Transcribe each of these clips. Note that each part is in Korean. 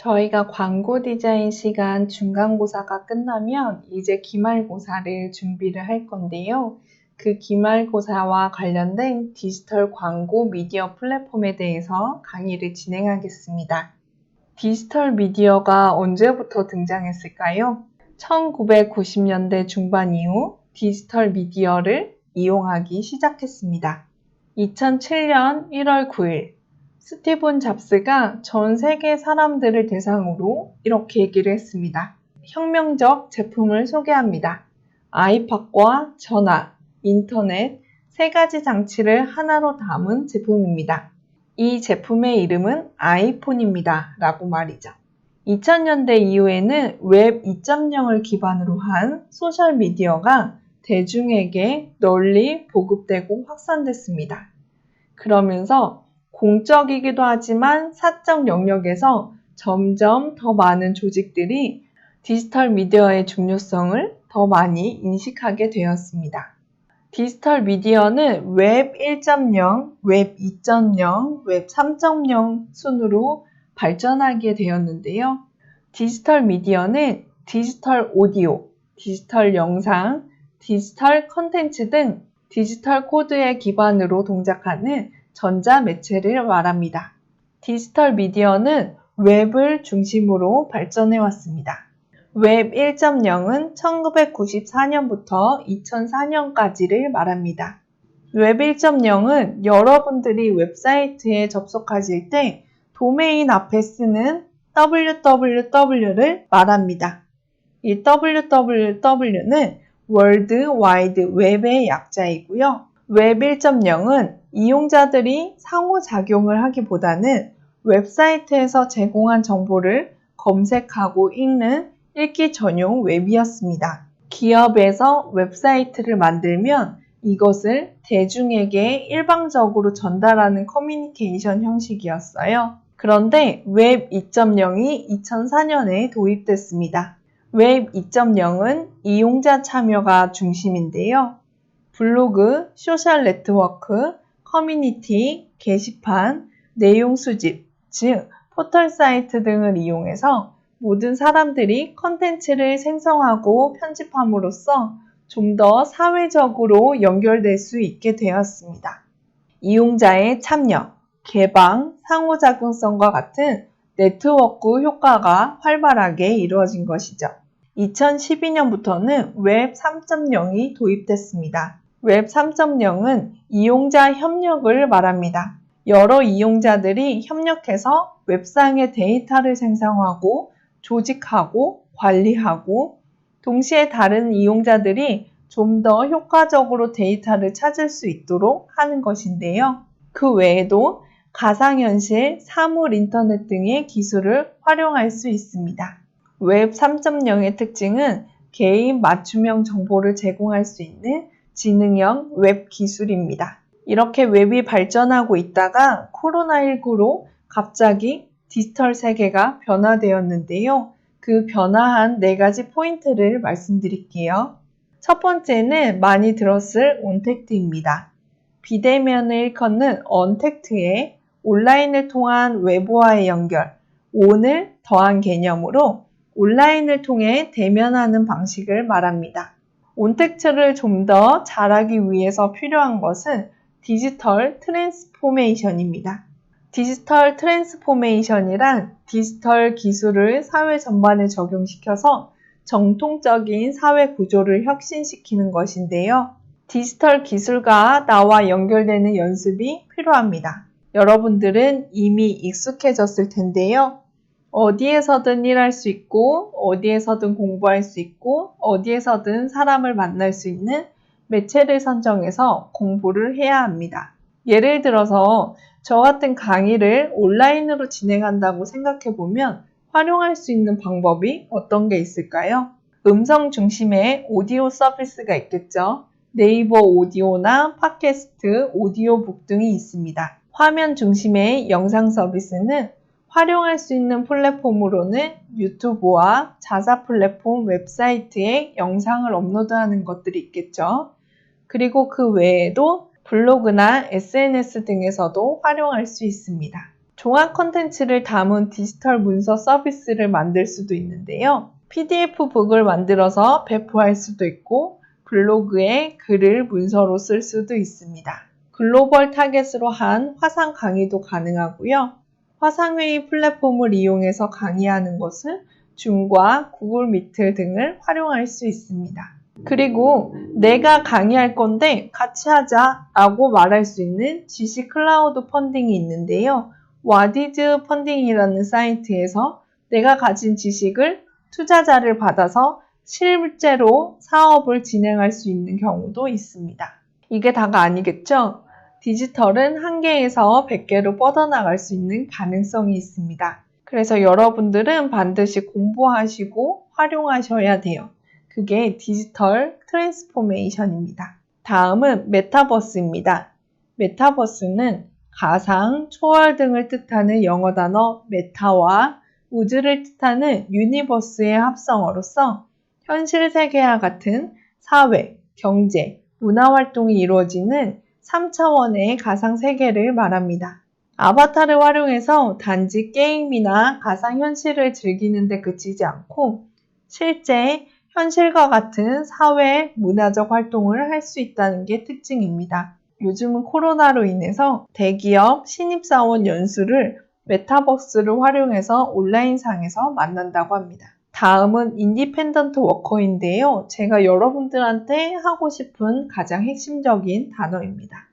저희가 광고 디자인 시간 중간고사가 끝나면 이제 기말고사를 준비를 할 건데요. 그 기말고사와 관련된 디지털 광고 미디어 플랫폼에 대해서 강의를 진행하겠습니다. 디지털 미디어가 언제부터 등장했을까요? 1990년대 중반 이후 디지털 미디어를 이용하기 시작했습니다. 2007년 1월 9일 스티븐 잡스가 전 세계 사람들을 대상으로 이렇게 얘기를 했습니다. 혁명적 제품을 소개합니다. 아이팟과 전화, 인터넷 세 가지 장치를 하나로 담은 제품입니다. 이 제품의 이름은 아이폰입니다. 라고 말이죠. 2000년대 이후에는 웹 2.0을 기반으로 한 소셜미디어가 대중에게 널리 보급되고 확산됐습니다. 그러면서 공적이기도 하지만 사적 영역에서 점점 더 많은 조직들이 디지털 미디어의 중요성을 더 많이 인식하게 되었습니다. 디지털 미디어는 웹 1.0, 웹 2.0, 웹 3.0 순으로 발전하게 되었는데요. 디지털 미디어는 디지털 오디오, 디지털 영상, 디지털 컨텐츠 등 디지털 코드의 기반으로 동작하는 전자매체를 말합니다. 디지털 미디어는 웹을 중심으로 발전해 왔습니다. 웹 1.0은 1994년부터 2004년까지를 말합니다. 웹 1.0은 여러분들이 웹사이트에 접속하실 때 도메인 앞에 쓰는 www를 말합니다. 이 www는 월드 와이드 웹의 약자이고요. 웹 1.0은 이용자들이 상호작용을 하기보다는 웹사이트에서 제공한 정보를 검색하고 읽기 전용 웹이었습니다. 기업에서 웹사이트를 만들면 이것을 대중에게 일방적으로 전달하는 커뮤니케이션 형식이었어요. 그런데 웹 2.0이 2004년에 도입됐습니다. 웹 2.0은 이용자 참여가 중심인데요. 블로그, 소셜 네트워크, 커뮤니티, 게시판, 내용 수집, 즉 포털 사이트 등을 이용해서 모든 사람들이 컨텐츠를 생성하고 편집함으로써 좀 더 사회적으로 연결될 수 있게 되었습니다. 이용자의 참여, 개방, 상호작용성과 같은 네트워크 효과가 활발하게 이루어진 것이죠. 2012년부터는 웹 3.0이 도입됐습니다. 웹 3.0은 이용자 협력을 말합니다. 여러 이용자들이 협력해서 웹상의 데이터를 생성하고 조직하고 관리하고 동시에 다른 이용자들이 좀 더 효과적으로 데이터를 찾을 수 있도록 하는 것인데요. 그 외에도 가상현실, 사물 인터넷 등의 기술을 활용할 수 있습니다. 웹 3.0의 특징은 개인 맞춤형 정보를 제공할 수 있는 지능형 웹 기술입니다. 이렇게 웹이 발전하고 있다가 코로나19로 갑자기 디지털 세계가 변화되었는데요. 그 변화한 4가지 포인트를 말씀드릴게요. 첫 번째는 많이 들었을 온택트입니다. 비대면을 일컫는 언택트에 온라인을 통한 외부와의 연결, 온을 더한 개념으로 온라인을 통해 대면하는 방식을 말합니다. 온택트를 좀 더 잘하기 위해서 필요한 것은 디지털 트랜스포메이션입니다. 디지털 트랜스포메이션이란 디지털 기술을 사회 전반에 적용시켜서 정통적인 사회 구조를 혁신시키는 것인데요. 디지털 기술과 나와 연결되는 연습이 필요합니다. 여러분들은 이미 익숙해졌을 텐데요. 어디에서든 일할 수 있고, 어디에서든 공부할 수 있고, 어디에서든 사람을 만날 수 있는 매체를 선정해서 공부를 해야 합니다. 예를 들어서 저 같은 강의를 온라인으로 진행한다고 생각해보면 활용할 수 있는 방법이 어떤 게 있을까요? 음성 중심의 오디오 서비스가 있겠죠. 네이버 오디오나 팟캐스트, 오디오북 등이 있습니다. 화면 중심의 영상 서비스는 활용할 수 있는 플랫폼으로는 유튜브와 자사 플랫폼 웹사이트에 영상을 업로드하는 것들이 있겠죠. 그리고 그 외에도 블로그나 SNS 등에서도 활용할 수 있습니다. 종합 컨텐츠를 담은 디지털 문서 서비스를 만들 수도 있는데요. PDF북을 만들어서 배포할 수도 있고 블로그에 글을 문서로 쓸 수도 있습니다. 글로벌 타겟으로 한 화상 강의도 가능하고요. 화상회의 플랫폼을 이용해서 강의하는 것은 줌과 구글 미트 등을 활용할 수 있습니다. 그리고 내가 강의할 건데 같이 하자 라고 말할 수 있는 지식 클라우드 펀딩이 있는데요. 와디즈 펀딩이라는 사이트에서 내가 가진 지식을 투자자를 받아서 실제로 사업을 진행할 수 있는 경우도 있습니다. 이게 다가 아니겠죠? 디지털은 1개에서 100개로 뻗어나갈 수 있는 가능성이 있습니다. 그래서 여러분들은 반드시 공부하시고 활용하셔야 돼요. 그게 디지털 트랜스포메이션입니다. 다음은 메타버스입니다. 메타버스는 가상, 초월 등을 뜻하는 영어 단어 메타와 우주를 뜻하는 유니버스의 합성어로서 현실 세계와 같은 사회, 경제, 문화 활동이 이루어지는 3차원의 가상 세계를 말합니다. 아바타를 활용해서 단지 게임이나 가상현실을 즐기는 데 그치지 않고 실제 현실과 같은 사회, 문화적 활동을 할 수 있다는 게 특징입니다. 요즘은 코로나로 인해서 대기업 신입사원 연수를 메타버스를 활용해서 온라인상에서 만난다고 합니다. 다음은 인디펜던트 워커인데요. 제가 여러분들한테 하고 싶은 가장 핵심적인 단어입니다.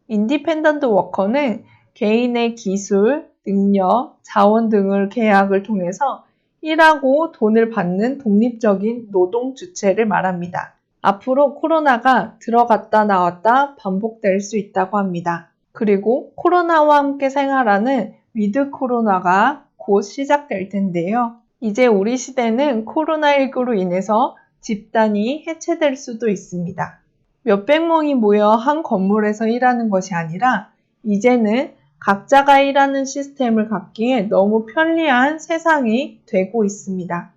인디펜던트 워커는 개인의 기술, 능력, 자원 등을 계약을 통해서 일하고 돈을 받는 독립적인 노동 주체를 말합니다. 앞으로 코로나가 들어갔다 나왔다 반복될 수 있다고 합니다. 그리고 코로나와 함께 생활하는 위드 코로나가 곧 시작될 텐데요. 이제 우리 시대는 코로나19로 인해서 집단이 해체될 수도 있습니다. 몇백 명이 모여 한 건물에서 일하는 것이 아니라 이제는 각자가 일하는 시스템을 갖기에 너무 편리한 세상이 되고 있습니다.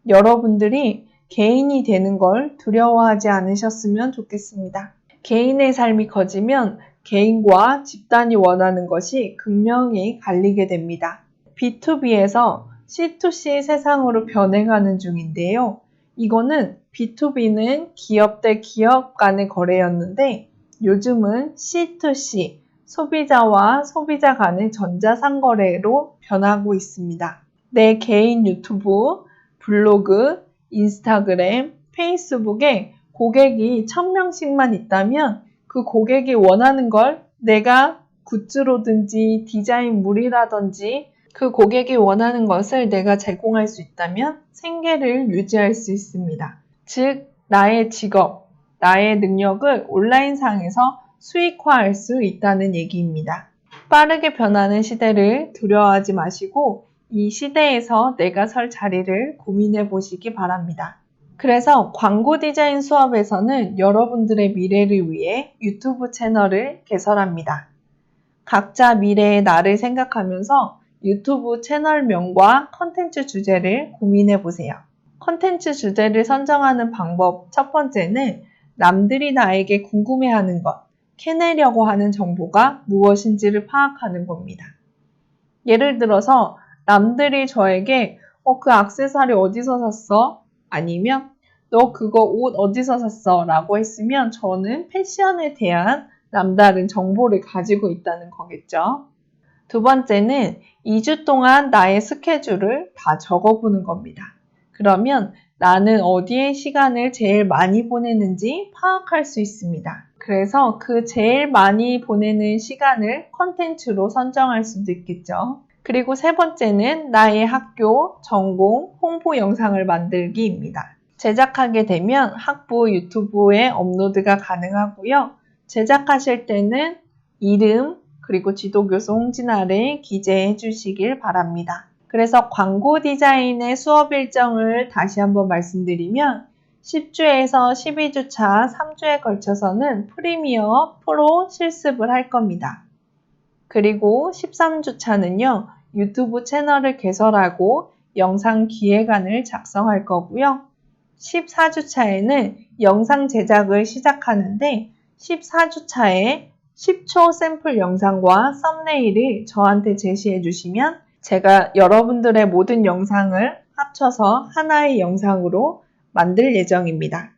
여러분들이 개인이 되는 걸 두려워하지 않으셨으면 좋겠습니다. 개인의 삶이 커지면 개인과 집단이 원하는 것이 극명히 갈리게 됩니다. B2B에서 C2C 세상으로 변해가는 중인데요. 이거는 B2B는 기업 대 기업 간의 거래였는데 요즘은 C2C, 소비자와 소비자 간의 전자상거래로 변하고 있습니다. 내 개인 유튜브, 블로그, 인스타그램, 페이스북에 고객이 1000명씩만 있다면 그 고객이 원하는 걸 내가 굿즈로든지 디자인물이라든지 그 고객이 원하는 것을 내가 제공할 수 있다면 생계를 유지할 수 있습니다. 즉, 나의 직업, 나의 능력을 온라인상에서 수익화할 수 있다는 얘기입니다. 빠르게 변하는 시대를 두려워하지 마시고 이 시대에서 내가 설 자리를 고민해 보시기 바랍니다. 그래서 광고 디자인 수업에서는 여러분들의 미래를 위해 유튜브 채널을 개설합니다. 각자 미래의 나를 생각하면서 유튜브 채널명과 컨텐츠 주제를 고민해 보세요. 컨텐츠 주제를 선정하는 방법 첫 번째는 남들이 나에게 궁금해하는 것, 캐내려고 하는 정보가 무엇인지를 파악하는 겁니다. 예를 들어서 남들이 저에게 그 액세서리 어디서 샀어? 아니면 너 그거 옷 어디서 샀어? 라고 했으면 저는 패션에 대한 남다른 정보를 가지고 있다는 거겠죠. 두 번째는 2주 동안 나의 스케줄을 다 적어보는 겁니다. 그러면 나는 어디에 시간을 제일 많이 보내는지 파악할 수 있습니다. 그래서 그 제일 많이 보내는 시간을 컨텐츠로 선정할 수도 있겠죠. 그리고 세 번째는 나의 학교, 전공, 홍보 영상을 만들기입니다. 제작하게 되면 학부 유튜브에 업로드가 가능하고요. 제작하실 때는 이름, 그리고 지도교수 홍진아를 기재해 주시길 바랍니다. 그래서 광고 디자인의 수업 일정을 다시 한번 말씀드리면 10주에서 12주차 3주에 걸쳐서는 프리미어 프로 실습을 할 겁니다. 그리고 13주차는요. 유튜브 채널을 개설하고 영상 기획안을 작성할 거고요. 14주차에는 영상 제작을 시작하는데 14주차에 10초 샘플 영상과 썸네일을 저한테 제시해 주시면 제가 여러분들의 모든 영상을 합쳐서 하나의 영상으로 만들 예정입니다.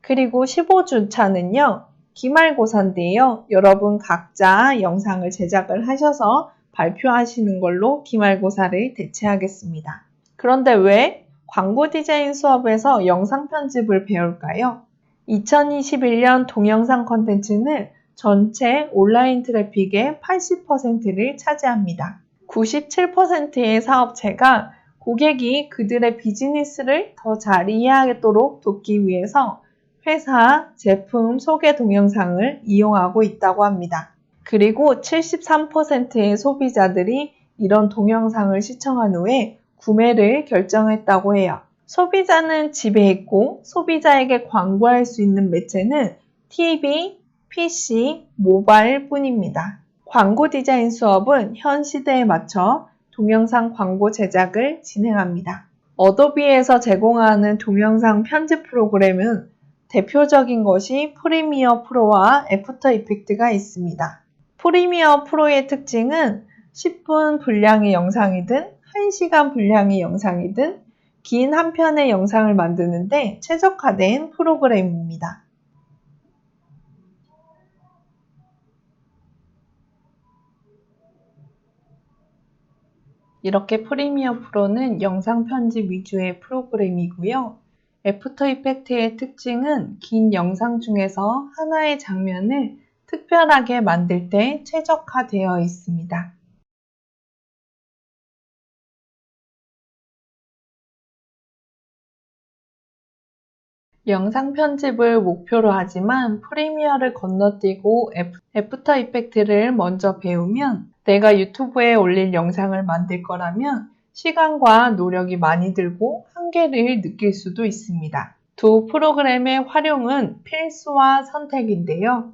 그리고 15주차는요, 기말고사인데요. 여러분 각자 영상을 제작을 하셔서 발표하시는 걸로 기말고사를 대체하겠습니다. 그런데 왜 광고 디자인 수업에서 영상 편집을 배울까요? 2021년 동영상 콘텐츠는 전체 온라인 트래픽의 80%를 차지합니다. 97%의 사업체가 고객이 그들의 비즈니스를 더 잘 이해하도록 돕기 위해서 회사, 제품 소개 동영상을 이용하고 있다고 합니다. 그리고 73%의 소비자들이 이런 동영상을 시청한 후에 구매를 결정했다고 해요. 소비자는 집에 있고 소비자에게 광고할 수 있는 매체는 TV, PC, 모바일 뿐입니다. 광고 디자인 수업은 현 시대에 맞춰 동영상 광고 제작을 진행합니다. 어도비에서 제공하는 동영상 편집 프로그램은 대표적인 것이 프리미어 프로와 애프터 이펙트가 있습니다. 프리미어 프로의 특징은 10분 분량의 영상이든 1시간 분량의 영상이든 긴 한 편의 영상을 만드는데 최적화된 프로그램입니다. 이렇게 프리미어 프로는 영상 편집 위주의 프로그램이고요. 애프터 이펙트의 특징은 긴 영상 중에서 하나의 장면을 특별하게 만들 때 최적화되어 있습니다. 영상 편집을 목표로 하지만 프리미어를 건너뛰고 애프터 이펙트를 먼저 배우면 내가 유튜브에 올릴 영상을 만들 거라면 시간과 노력이 많이 들고 한계를 느낄 수도 있습니다. 두 프로그램의 활용은 필수와 선택인데요.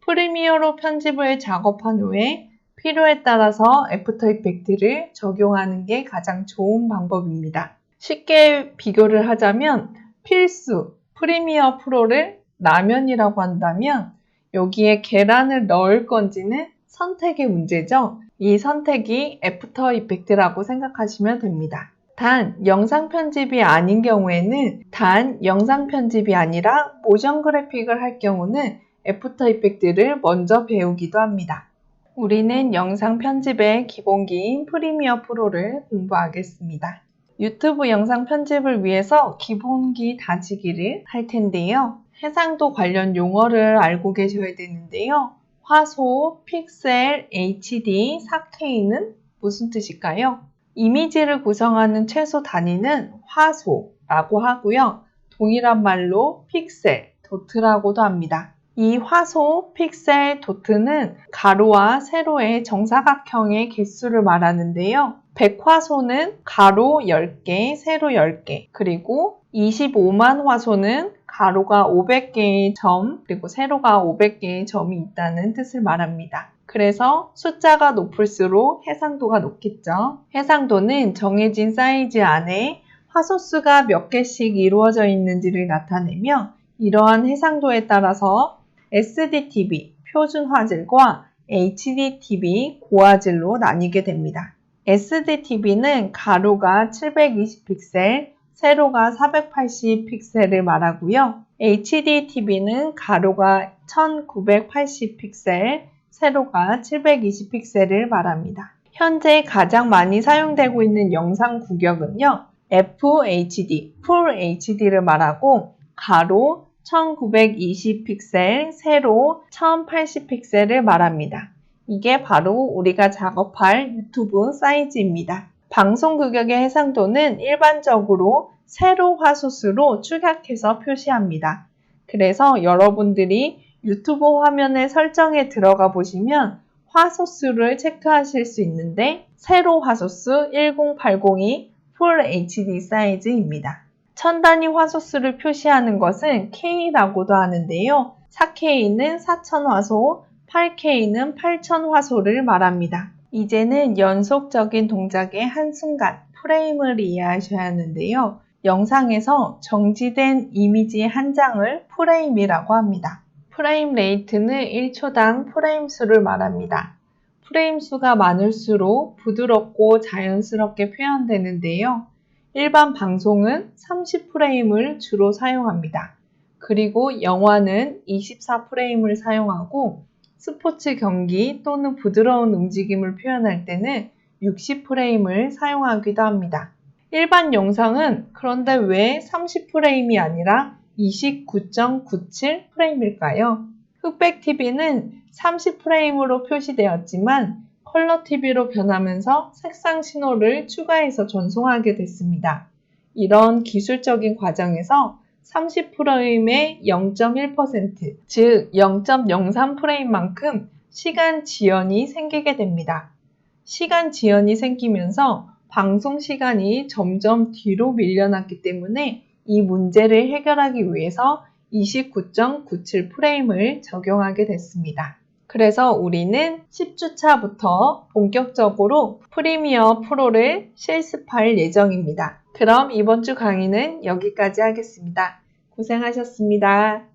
프리미어로 편집을 작업한 후에 필요에 따라서 애프터 이펙트를 적용하는 게 가장 좋은 방법입니다. 쉽게 비교를 하자면 필수 프리미어 프로를 라면이라고 한다면 여기에 계란을 넣을 건지는 선택의 문제죠. 이 선택이 애프터 이펙트라고 생각하시면 됩니다. 단 영상 편집이 아닌 경우에는 단 영상 편집이 아니라 모션 그래픽을 할 경우는 애프터 이펙트를 먼저 배우기도 합니다. 우리는 영상 편집의 기본기인 프리미어 프로를 공부하겠습니다. 유튜브 영상 편집을 위해서 기본기 다지기를 할 텐데요. 해상도 관련 용어를 알고 계셔야 되는데요. 화소, 픽셀, HD, 4K는 무슨 뜻일까요? 이미지를 구성하는 최소 단위는 화소라고 하고요. 동일한 말로 픽셀, 도트라고도 합니다. 이 화소, 픽셀, 도트는 가로와 세로의 정사각형의 개수를 말하는데요. 백화소는 가로 10개, 세로 10개, 그리고 25만 화소는 가로가 500개의 점, 그리고 세로가 500개의 점이 있다는 뜻을 말합니다. 그래서 숫자가 높을수록 해상도가 높겠죠. 해상도는 정해진 사이즈 안에 화소수가 몇 개씩 이루어져 있는지를 나타내며 이러한 해상도에 따라서 SDTV, 표준 화질과 HDTV, 고화질로 나뉘게 됩니다. SDTV는 가로가 720픽셀, 세로가 480픽셀을 말하고요. HDTV는 가로가 1980픽셀, 세로가 720픽셀을 말합니다. 현재 가장 많이 사용되고 있는 영상 구격은요. FHD, Full HD를 말하고 가로 1920픽셀, 세로 1080픽셀을 말합니다. 이게 바로 우리가 작업할 유튜브 사이즈입니다. 방송 규격의 해상도는 일반적으로 세로 화소수로 축약해서 표시합니다. 그래서 여러분들이 유튜브 화면의 설정에 들어가 보시면 화소수를 체크하실 수 있는데 세로 화소수 1080이 Full HD 사이즈입니다. 1000단위 화소수를 표시하는 것은 K라고도 하는데요. 4K는 4000화소, 8K는 8000화소를 말합니다. 이제는 연속적인 동작의 한순간, 프레임을 이해하셔야 하는데요. 영상에서 정지된 이미지 한 장을 프레임이라고 합니다. 프레임 레이트는 1초당 프레임 수를 말합니다. 프레임 수가 많을수록 부드럽고 자연스럽게 표현되는데요. 일반 방송은 30프레임을 주로 사용합니다. 그리고 영화는 24프레임을 사용하고 스포츠 경기 또는 부드러운 움직임을 표현할 때는 60프레임을 사용하기도 합니다. 일반 영상은 그런데 왜 30프레임이 아니라 29.97프레임일까요? 흑백 TV는 30프레임으로 표시되었지만 컬러 TV로 변하면서 색상 신호를 추가해서 전송하게 됐습니다. 이런 기술적인 과정에서 30프레임의 0.1%, 즉 0.03프레임만큼 시간 지연이 생기게 됩니다. 시간 지연이 생기면서 방송 시간이 점점 뒤로 밀려났기 때문에 이 문제를 해결하기 위해서 29.97프레임을 적용하게 됐습니다. 그래서 우리는 10주차부터 본격적으로 프리미어 프로를 실습할 예정입니다. 그럼 이번 주 강의는 여기까지 하겠습니다. 고생하셨습니다.